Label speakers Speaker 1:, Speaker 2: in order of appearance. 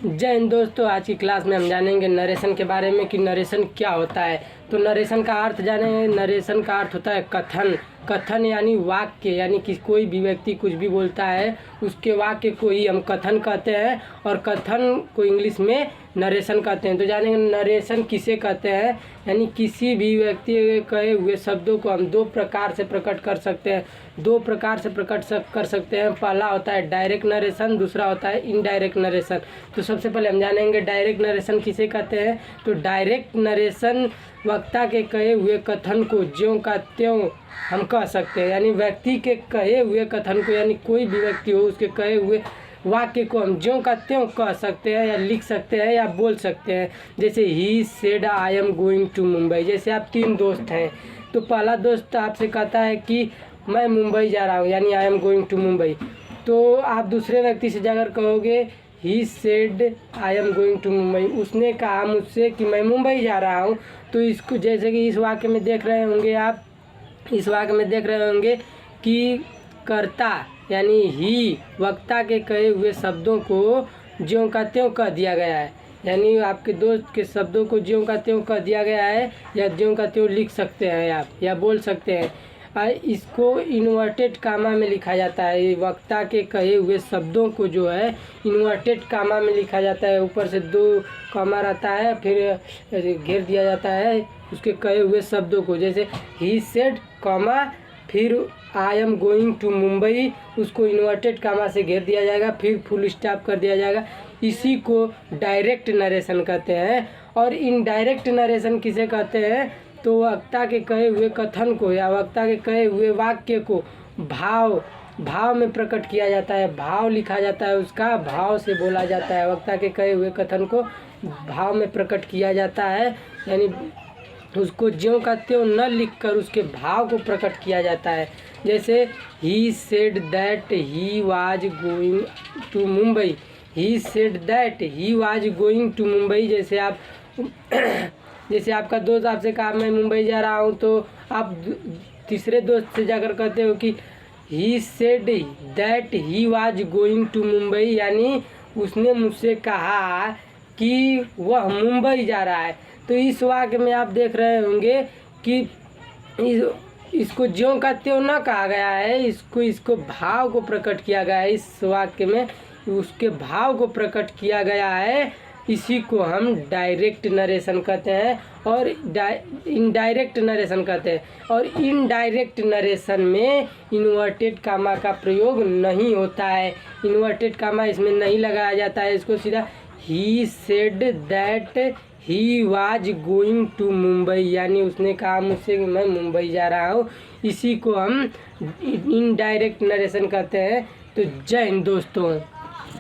Speaker 1: जय हिंद दोस्तों। आज की क्लास में हम जानेंगे नरेशन के बारे में कि नरेशन क्या होता है। तो नरेशन का अर्थ जाने। नरेशन का अर्थ होता है कथन। कथन यानी वाक्य, यानी कि कोई भी व्यक्ति कुछ भी बोलता है उसके वाक्य को ही हम कथन कहते हैं, और कथन को इंग्लिश में नरेशन कहते हैं। तो जानेंगे नरेशन किसे कहते हैं। यानी किसी भी व्यक्ति के कहे हुए शब्दों को हम दो प्रकार से प्रकट कर सकते हैं। कर सकते हैं। पहला होता है डायरेक्ट नरेशन, दूसरा होता है इनडायरेक्ट नरेशन। तो सबसे पहले हम जानेंगे डायरेक्ट नरेशन किसे कहते हैं। तो डायरेक्ट नरेशन वक्ता के कहे हुए कथन को ज्यों का त्यों हम कह सकते हैं। यानी व्यक्ति के कहे हुए कथन को, यानी कोई भी व्यक्ति हो उसके कहे हुए वाक्य को हम ज्यों का त्यों कह सकते हैं, या लिख सकते हैं, या बोल सकते हैं। जैसे he said I am going to Mumbai. जैसे आप तीन दोस्त हैं, तो पहला दोस्त आपसे कहता है कि मैं मुंबई जा रहा हूँ, यानी I am going to Mumbai. तो आप दूसरे व्यक्ति से जाकर कहोगे he said I am going to Mumbai, उसने कहा मुझसे कि मैं मुंबई जा रहा हूँ। तो इसको जैसे कि इस वाक्य में देख रहे होंगे आप, इस वाक्य में देख रहे होंगे कि कर्ता यानी ही वक्ता के कहे हुए शब्दों को ज्यों का त्यों कह दिया गया है। यानी आपके दोस्त के शब्दों को ज्यों का त्यों कह दिया गया है, या ज्यों का त्यों लिख सकते हैं आप, या बोल सकते हैं। इसको इन्वर्टेड कामा में लिखा जाता है। वक्ता के कहे हुए शब्दों को जो है इन्वर्टेड कामा में लिखा जाता है। ऊपर से दो कामा रहता है, फिर घेर दिया जाता है उसके कहे हुए शब्दों को। जैसे ही सेड कामा, फिर I am going to Mumbai, उसको इन्वर्टेड कामा से घेर दिया जाएगा, फिर फुल स्टॉप कर दिया जाएगा। इसी को डायरेक्ट नरेशन कहते हैं। और इनडायरेक्ट नरेशन किसे कहते हैं। तो वक्ता के कहे हुए कथन को या वक्ता के कहे हुए वाक्य को भाव में प्रकट किया जाता है। भाव लिखा जाता है, उसका भाव से बोला जाता है। वक्ता के कहे हुए कथन को भाव में प्रकट किया जाता है, यानी उसको ज्यों का त्यों न लिखकर उसके भाव को प्रकट किया जाता है। जैसे he said that he was going to Mumbai. He said that he was going to Mumbai. जैसे आपका दोस्त आपसे कहा मैं मुंबई जा रहा हूँ, तो आप तीसरे दोस्त से जाकर कहते हो कि he said that he was going to Mumbai, यानी उसने मुझसे कहा कि वह मुंबई जा रहा है। तो इस वाक्य में आप देख रहे होंगे कि इसको ज्यों का त्यों न कहा गया है, इसको भाव को प्रकट किया गया है। इस वाक्य में उसके भाव को प्रकट किया गया है। इसी को हम डायरेक्ट नरेशन कहते हैं और इनडायरेक्ट नरेशन कहते हैं। और इनडायरेक्ट नरेशन में इन्वर्टेड कामा का प्रयोग नहीं होता है। इन्वर्टेड कामा इसमें नहीं लगाया जाता है। इसको सीधा he said that he was going to Mumbai, यानी उसने कहा मुझसे कि मैं मुंबई जा रहा हूँ। इसी को हम इनडायरेक्ट नरेशन कहते हैं। तो जय हिंद दोस्तों।